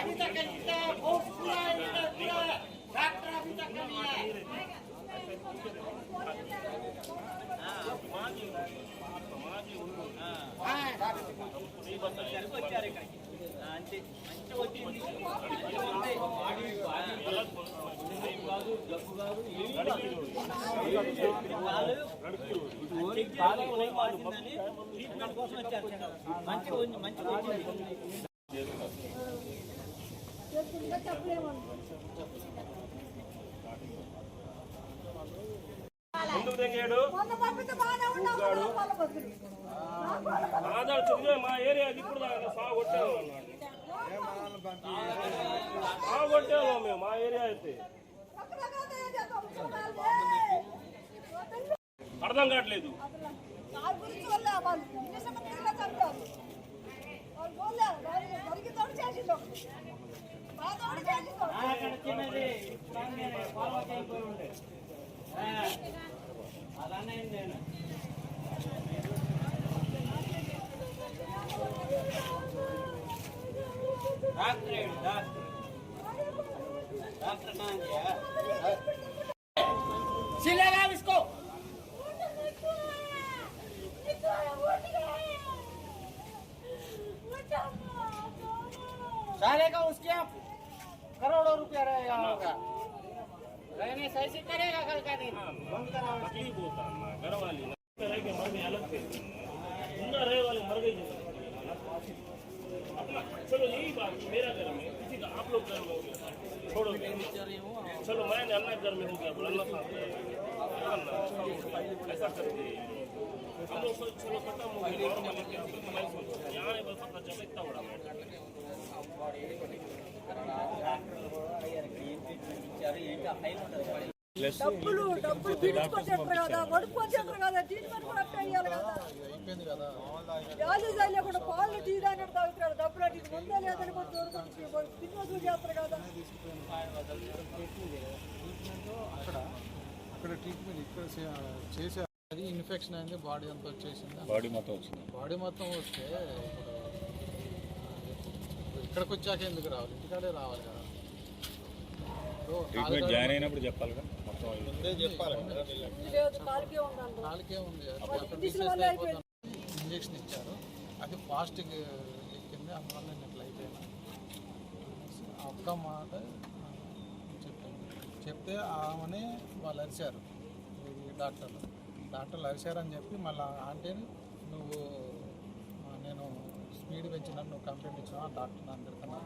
अभी तक बहुत पूरा डॉक्टर अभी तक नहीं है। ముందుకు తెంగాడు ఆధార్ చదివే మా ఏరియా ఇప్పుడు సాగొట్టాము సాగొట్టాము మేము మా ఏరియా అయితే అర్థం కావట్లేదు. सिलेगा इसको चलेगा उसके आप करोड़ों रुपया रहेगा होगा रहने सही से करेगा कल का दिन तकलीफ होता है घर वाली रह के मर गए अलग थे रहे वाले मर गए अपना। चलो यही बात मेरा घर में किसी का आप लोग घर में हो गया छोड़ो चलो मैंने अन्ना घर में हो गया बोला ऐसा करते हम लोग चलो खत्म हो गया यहाँ बस अपना जब इतना बड़ा డబ్బులు తీసుకొచ్చేస్తారు కదా వడుకొచ్చేస్తారు కదా ట్రీట్మెంట్ కూడా అప్లై చేయాలి కదా యాజీ కూడా పాలు టీ తాగినట్టు తాగుతారు డబ్బులు అటు ముందే లేదని కొంచెం తిన్నోజులు చేస్తారు కదా అక్కడ ట్రీట్మెంట్ ఇక్కడ చేసే అది ఇన్ఫెక్షన్ అయింది బాడీ అంతా వచ్చేసింది బాడీ మొత్తం వచ్చింది బాడీ మొత్తం వస్తే ఇక్కడికి వచ్చాక ఎందుకు రావాలి ఇంటికాడే రావాలి కదా ట్రీట్మెంట్ జాయిన్ అయినప్పుడు చెప్పాలిగా మొత్తం కాలికే ఉంది ఇంజక్షన్ ఇచ్చారు అది ఫాస్ట్గా ఎక్కింది అందువల్ల నేను ఇట్లా అయిపోయినా ఒక్క మాట చెప్తే ఆమెనే వాళ్ళు అరిశారు డాక్టర్లు అరిశారని చెప్పి మళ్ళీ ఆంటీని నువ్వు నేను స్పీడ్ పెంచినా నువ్వు కంప్లైంట్ ఇచ్చినా డాక్టర్ అందరికన్నా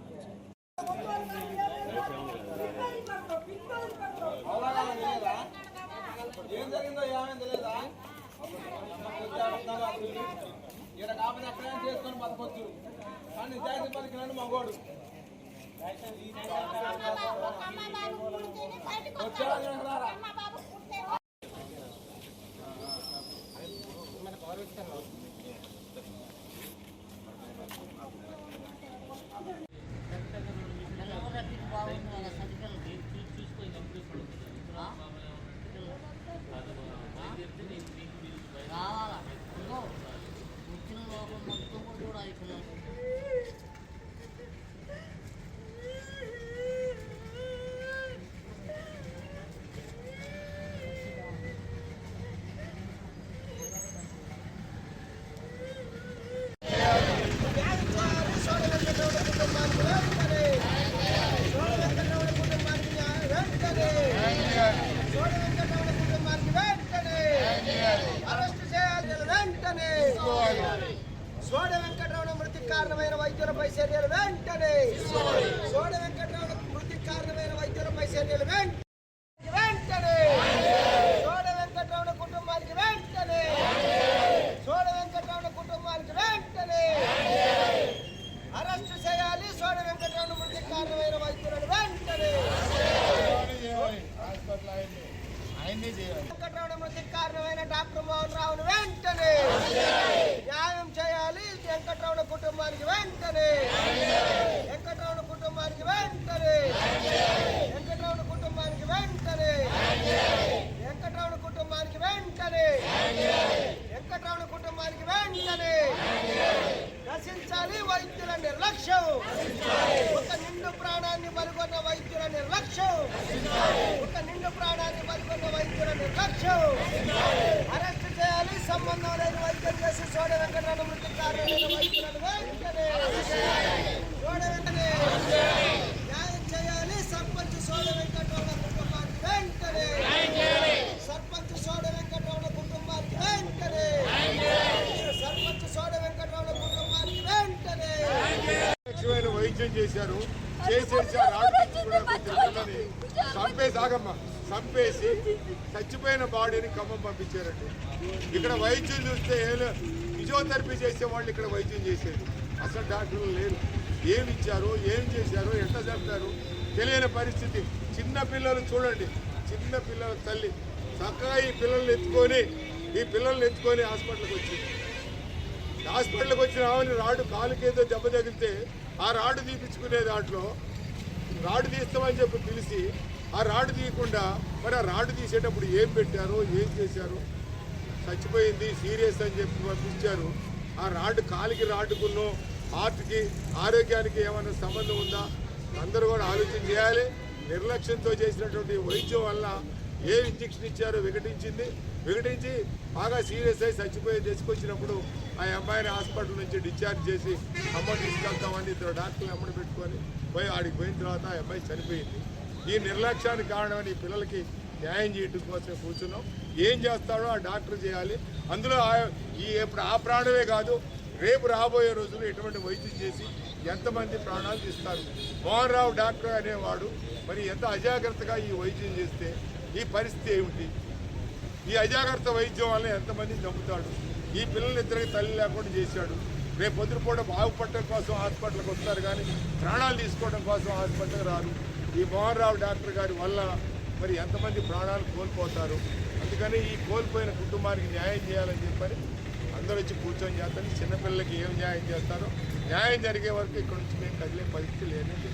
ఏం జరిగిందో ఏమేం తెలియదా ఇక్కడ కాబట్టి ఎక్కడైనా చేసుకొని బతకొచ్చు కానీ నిజాయితీ పలికినాడు మగోడు వచ్చారా రావాలా వచ్చిన లోపల మొత్తం కూడా అయిపోయినా సోడ వెంకటరమణ మృతికి కారణమైన వైద్యులపై చర్యలు వెంటనే సోడ వెంకటరమణ మృతికి కారణమైన వైద్యులపై చర్యలు వెంటనే సోడ వెంకటరమణ కుటుంబానికి వెంటనే సోడ వెంకటరమణ కుటుంబానికి వెంటనే అరెస్ట్ చేయాలి సోడ వెంకటరమణ మృతికి కారణమైన వైద్యులను వెంటనే వెంకటరమణ మృతికి కారణమైన డాక్టర్ మోహన్ రావును వెంటనే న్యాయం చేయాలి వెంకటరమణ కుటుంబానికి వెంటనే వెంకటరమణ కుటుంబానికి వెంటనే వెంకటరమణ కుటుంబానికి వెంటనే వెంకటరమణ కుటుంబానికి వెంటనే వెంకటరమణ కుటుంబానికి వెంటనే నశించాలి వైద్యుల నిర్లక్ష్యం ఒక నిండు అరెస్ట్ చేయాలి. సంబంధం లేని వైద్యం చేసి సోడ వెంకటరమణ మృతి కారణమైన వైద్యులను వెంటనే న్యాయం చేయాలి. సర్పంచ్ సోడ వెంకటరమణ కుటుంబానికి వెంటనే సర్పంచ్ సోడ వెంకటరమణ కుటుంబానికి వెంటనే సర్పంచ్ సోడ వెంకటరమణ కుటుంబానికి వెంటనే వైద్యం చేశారు. చేసేసి చంపేసి చచ్చిపోయిన బాడీని ఖమ్మం పంపించారండి. ఇక్కడ వైద్యం చూస్తే ఫిజియోథెరపీ చేసే వాళ్ళు ఇక్కడ వైద్యం చేసేది అసలు డాక్టర్లు లేరు. ఏమి ఇచ్చారు, ఏం చేశారు, ఎట్లా చంపారు తెలియని పరిస్థితి. చిన్న పిల్లలు చూడండి, చిన్న పిల్లల తల్లి చక్కగా ఈ పిల్లల్ని ఎత్తుకొని హాస్పిటల్కి వచ్చింది. హాస్పిటల్కి వచ్చిన ఆమెను రాడు కాలుకేదో దెబ్బ తగిలితే ఆ రాడు తీపించుకునే దాంట్లో రాడు తీస్తామని చెప్పి పిలిచి ఆ రాడు తీయకుండా మరి ఆ రాడు తీసేటప్పుడు ఏం పెట్టారో ఏం చేశారు, చచ్చిపోయింది సీరియస్ అని చెప్పి పంపించారు. ఆ రాడు కాలికి రాడుకున్నో హార్ట్కి ఆరోగ్యానికి ఏమైనా సంబంధం ఉందా అందరూ కూడా ఆలోచన చేయాలి. నిర్లక్ష్యంతో చేసినటువంటి వైద్యం వల్ల ఏ ఇంజక్షన్ ఇచ్చారో వికటించి బాగా సీరియస్ అయి చచ్చిపోయి తీసుకొచ్చినప్పుడు ఆ అమ్మాయిని హాస్పిటల్ నుంచి డిశ్చార్జ్ చేసి అమ్మ తీసుకెళ్తామని ఇద్దరు డాక్టర్లు అమ్మడి పెట్టుకొని పోయి ఆడికి పోయిన తర్వాత ఆ అమ్మాయి చనిపోయింది. ఈ నిర్లక్ష్యానికి కారణమని ఈ పిల్లలకి న్యాయం చేయడం కోసమే కూర్చున్నాం. ఏం చేస్తాడో ఆ డాక్టర్ చేయాలి. అందులో ఇప్పుడు ఆ ప్రాణమే కాదు, రేపు రాబోయే రోజుల్లో ఎటువంటి వైద్యం చేసి ఎంతమంది ప్రాణాలు తీస్తారు. మోహన్ రావు డాక్టర్ అనేవాడు మరి ఎంత అజాగ్రత్తగా ఈ వైద్యం చేస్తే ఈ పరిస్థితి ఏమిటి? ఈ అజాగ్రత్త వైద్యం వల్ల ఎంతమంది చంపుతాడు? ఈ పిల్లలిద్దరికి తల్లి లేకుండా చేశాడు. రేపు పొద్దుపూట బాగుపడటం కోసం హాస్పిటల్కి వస్తారు కానీ ప్రాణాలు తీసుకోవడం కోసం హాస్పిటల్కి రారు. ఈ మోహన్ రావు డాక్టర్ గారి వల్ల మరి ఎంతమంది ప్రాణాలు కోల్పోతారు. అందుకని ఈ కోల్పోయిన కుటుంబానికి న్యాయం చేయాలని చెప్పని అందరూ వచ్చి కూర్చొని చేస్తారు. చిన్నపిల్లలకి ఏం న్యాయం చేస్తారో న్యాయం జరిగే వరకు ఇక్కడ నుంచి మేము కదిలే పరిస్థితి లేదండి.